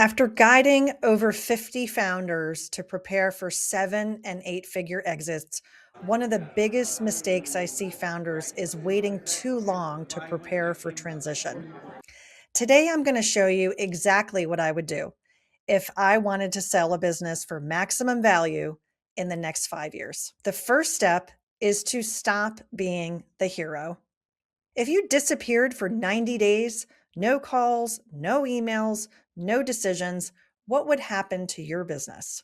After guiding over 50 founders to prepare for 7 and 8 figure exits, one of the biggest mistakes I see founders is waiting too long to prepare for transition. Today, I'm going to show you exactly what I would do if I wanted to sell a business for maximum value in the next 5 years. The first step is to stop being the hero. If you disappeared for 90 days, no calls, no emails, no decisions, what would happen to your business?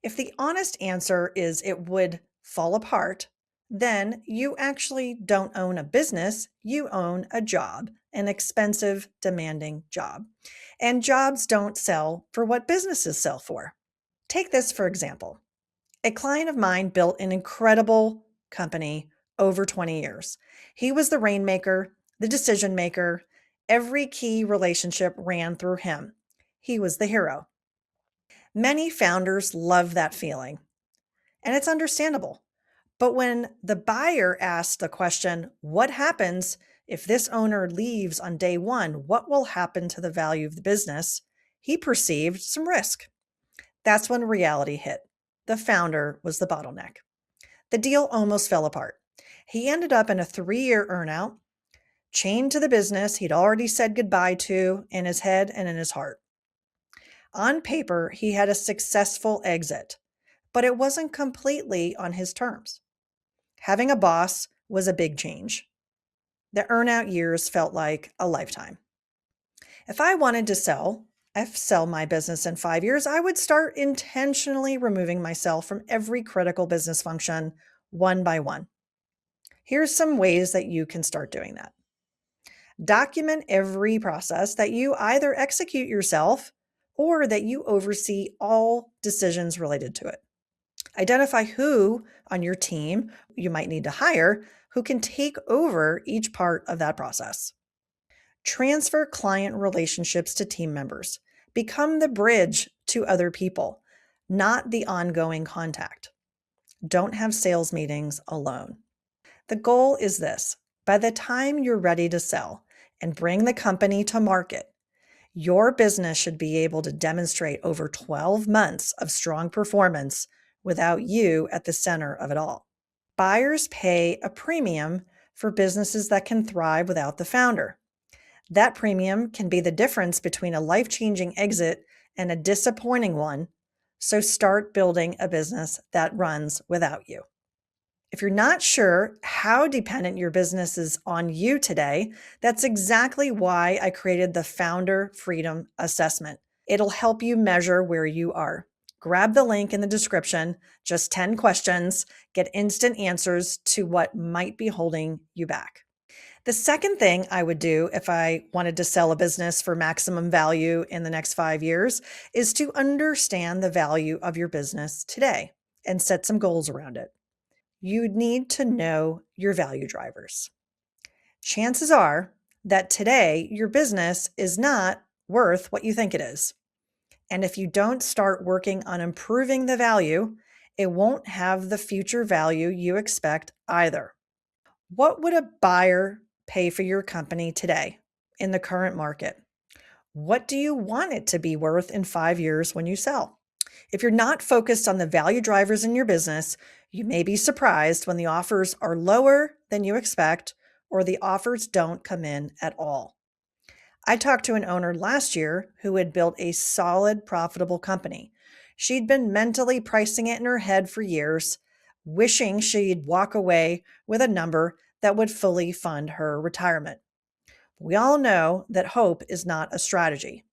If the honest answer is it would fall apart, then you actually don't own a business, you own a job, an expensive, demanding job. And jobs don't sell for what businesses sell for. Take this for example. A client of mine built an incredible company over 20 years. He was the rainmaker, the decision maker. Every key relationship ran through him. He was the hero. Many founders love that feeling, and it's understandable. But when the buyer asked the question, what happens if this owner leaves on day one? What will happen to the value of the business? He perceived some risk. That's when reality hit. The founder was the bottleneck. The deal almost fell apart. He ended up in a 3-year earnout, chained to the business he'd already said goodbye to in his head and in his heart. On paper, he had a successful exit, but it wasn't completely on his terms. Having a boss was a big change. The earnout years felt like a lifetime. If I wanted to sell my business in 5 years, I would start intentionally removing myself from every critical business function one by one. Here's some ways that you can start doing that. Document every process that you either execute yourself or that you oversee all decisions related to it. Identify who on your team you might need to hire who can take over each part of that process. Transfer client relationships to team members. Become the bridge to other people, not the ongoing contact. Don't have sales meetings alone. The goal is this: by the time you're ready to sell and bring the company to market, your business should be able to demonstrate over 12 months of strong performance without you at the center of it all. Buyers pay a premium for businesses that can thrive without the founder. That premium can be the difference between a life-changing exit and a disappointing one, so start building a business that runs without you. If you're not sure how dependent your business is on you today, that's exactly why I created the Founder Freedom Assessment. It'll help you measure where you are. Grab the link in the description, just 10 questions, get instant answers to what might be holding you back. The second thing I would do if I wanted to sell a business for maximum value in the next 5 years is to understand the value of your business today and set some goals around it. You'd need to know your value drivers. Chances are that today your business is not worth what you think it is. And if you don't start working on improving the value, it won't have the future value you expect either. What would a buyer pay for your company today in the current market? What do you want it to be worth in 5 years when you sell? If you're not focused on the value drivers in your business, you may be surprised when the offers are lower than you expect or the offers don't come in at all. I talked to an owner last year who had built a solid, profitable company. She'd been mentally pricing it in her head for years, wishing she'd walk away with a number that would fully fund her retirement. We all know that hope is not a strategy.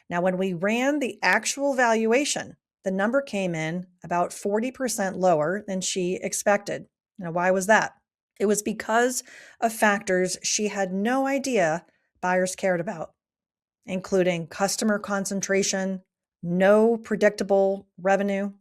Now, when we ran the actual valuation, the number came in about 40% lower than she expected. Now, why was that? It was because of factors she had no idea buyers cared about, including customer concentration, no predictable revenue,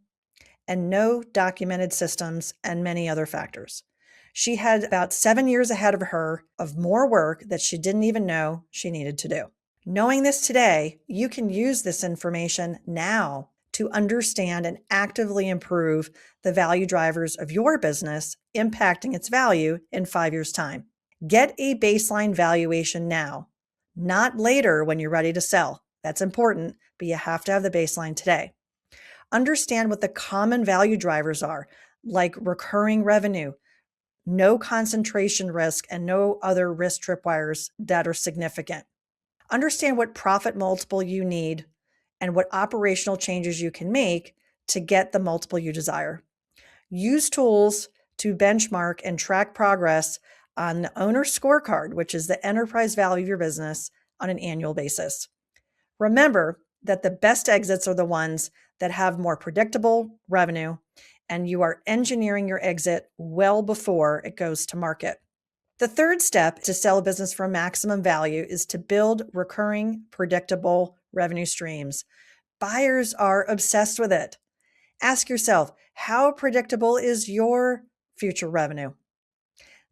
and no documented systems, and many other factors. She had about 7 years ahead of her of more work that she didn't even know she needed to do. Knowing this today, you can use this information now to understand and actively improve the value drivers of your business, impacting its value in 5 years' time. Get a baseline valuation now, not later when you're ready to sell. That's important, but you have to have the baseline today. Understand what the common value drivers are, like recurring revenue, no concentration risk, and no other risk tripwires that are significant. Understand what profit multiple you need and what operational changes you can make to get the multiple you desire. Use tools to benchmark and track progress on the owner scorecard, which is the enterprise value of your business, on an annual basis. Remember that the best exits are the ones that have more predictable revenue, and you are engineering your exit well before it goes to market. The third step to sell a business for maximum value is to build recurring, predictable revenue streams. Buyers are obsessed with it. Ask yourself, how predictable is your future revenue?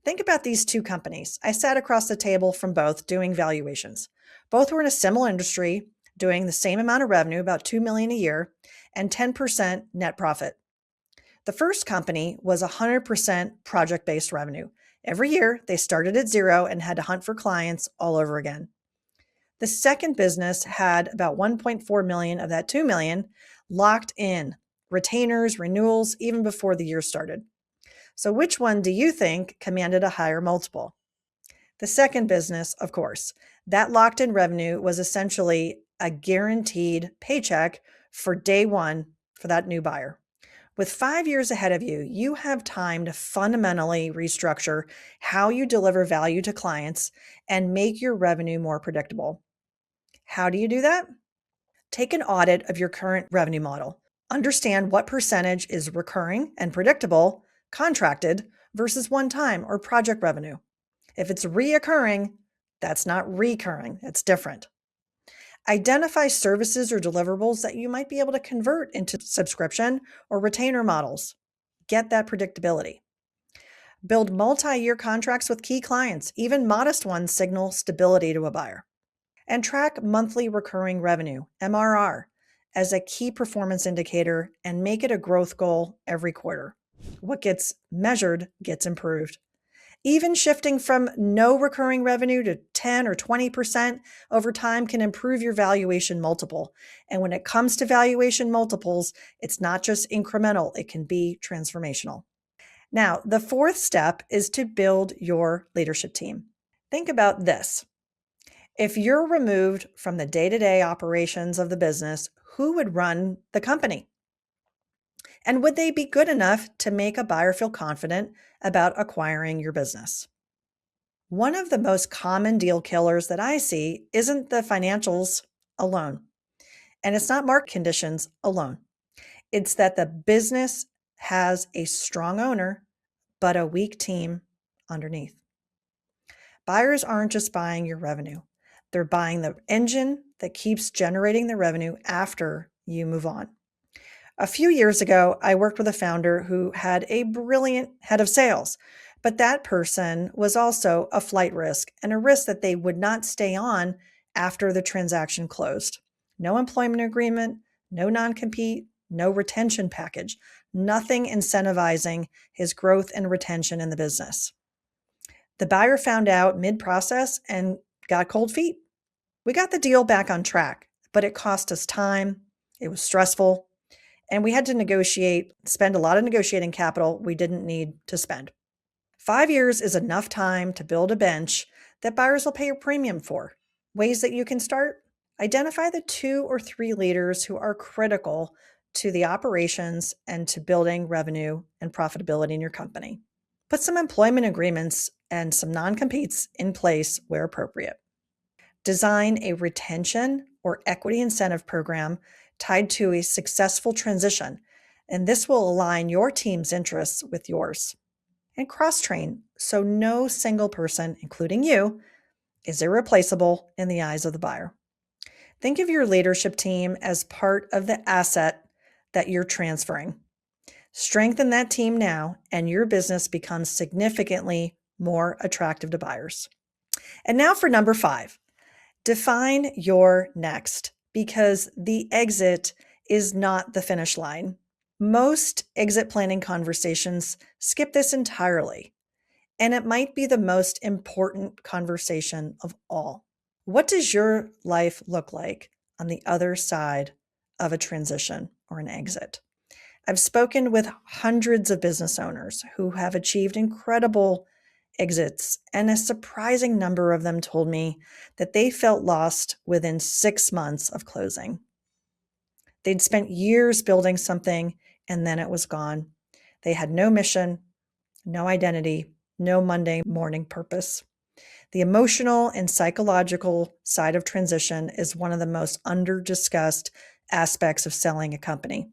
Think about these two companies. I sat across the table from both doing valuations. Both were in a similar industry, doing the same amount of revenue, about $2 million a year, and 10% net profit. The first company was 100% project-based revenue. Every year, they started at zero and had to hunt for clients all over again. The second business had about 1.4 million of that 2 million locked in, retainers, renewals, even before the year started. So which one do you think commanded a higher multiple? The second business, of course. That locked in revenue was essentially a guaranteed paycheck for day one for that new buyer. With 5 years ahead of you, you have time to fundamentally restructure how you deliver value to clients and make your revenue more predictable. How do you do that? Take an audit of your current revenue model. Understand what percentage is recurring and predictable, contracted, versus one-time or project revenue. If it's reoccurring, that's not recurring. It's different. Identify services or deliverables that you might be able to convert into subscription or retainer models. Get that predictability. Build multi-year contracts with key clients. Even modest ones signal stability to a buyer. And track monthly recurring revenue, MRR, as a key performance indicator and make it a growth goal every quarter. What gets measured gets improved. Even shifting from no recurring revenue to 10 or 20% over time can improve your valuation multiple. And when it comes to valuation multiples, it's not just incremental, it can be transformational. Now, the fourth step is to build your leadership team. Think about this. If you're removed from the day-to-day operations of the business, who would run the company? And would they be good enough to make a buyer feel confident about acquiring your business? One of the most common deal killers that I see isn't the financials alone, and it's not market conditions alone. It's that the business has a strong owner, but a weak team underneath. Buyers aren't just buying your revenue. They're buying the engine that keeps generating the revenue after you move on. A few years ago, I worked with a founder who had a brilliant head of sales, but that person was also a flight risk and a risk that they would not stay on after the transaction closed. No employment agreement, no non-compete, no retention package, nothing incentivizing his growth and retention in the business. The buyer found out mid-process and got cold feet. We got the deal back on track, but it cost us time. It was stressful. And we had to spend a lot of negotiating capital we didn't need to spend. 5 years is enough time to build a bench that buyers will pay a premium for. Ways that you can start: identify the 2 or 3 leaders who are critical to the operations and to building revenue and profitability in your company. Put some employment agreements and some non-competes in place where appropriate. Design a retention or equity incentive program tied to a successful transition, and this will align your team's interests with yours. And cross-train, so no single person, including you, is irreplaceable in the eyes of the buyer. Think of your leadership team as part of the asset that you're transferring. Strengthen that team now, and your business becomes significantly more attractive to buyers. And now for number 5. Define your next, because the exit is not the finish line. Most exit planning conversations skip this entirely, and it might be the most important conversation of all. What does your life look like on the other side of a transition or an exit. I've spoken with hundreds of business owners who have achieved incredible exits, and a surprising number of them told me that they felt lost within 6 months of closing. They'd spent years building something and then it was gone. They had no mission, no identity, no Monday morning purpose. The emotional and psychological side of transition is one of the most under-discussed aspects of selling a company.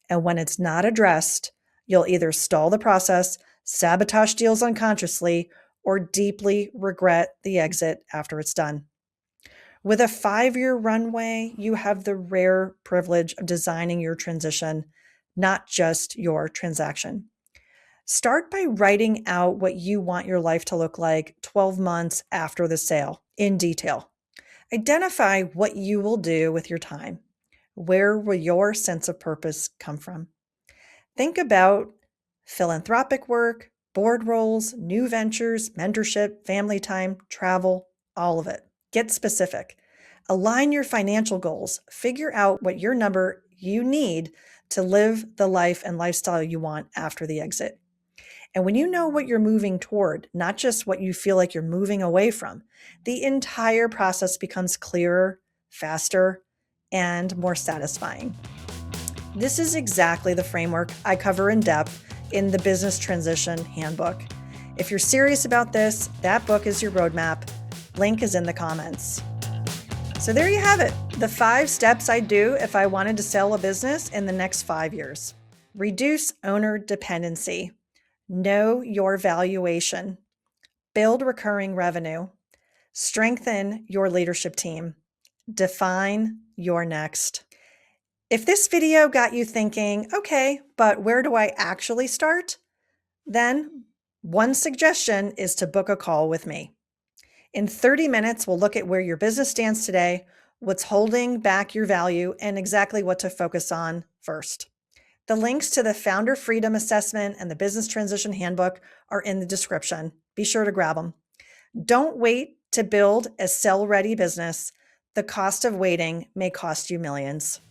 And when it's not addressed, you'll either stall the process, sabotage deals unconsciously, or deeply regret the exit after it's done. With a 5-year runway, you have the rare privilege of designing your transition, not just your transaction. Start by writing out what you want your life to look like 12 months after the sale in detail. Identify what you will do with your time. Where will your sense of purpose come from? Think about philanthropic work, board roles, new ventures, mentorship, family time, travel, all of it. Get specific. Align your financial goals. Figure out what your number you need to live the life and lifestyle you want after the exit. And when you know what you're moving toward, not just what you feel like you're moving away from, the entire process becomes clearer, faster, and more satisfying. This is exactly the framework I cover in depth in the Business Transition Handbook. If you're serious about this, that book is your roadmap. Link is in the comments. So there you have it, the 5 steps I'd do if I wanted to sell a business in the next 5 years. Reduce owner dependency. Know your valuation. Build recurring revenue. Strengthen your leadership team. Define your next. If this video got you thinking, okay, but where do I actually start? Then one suggestion is to book a call with me. In 30 minutes, we'll look at where your business stands today, what's holding back your value, and exactly what to focus on first. The links to the Founder Freedom Assessment and the Business Transition Handbook are in the description. Be sure to grab them. Don't wait to build a sell-ready business. The cost of waiting may cost you millions.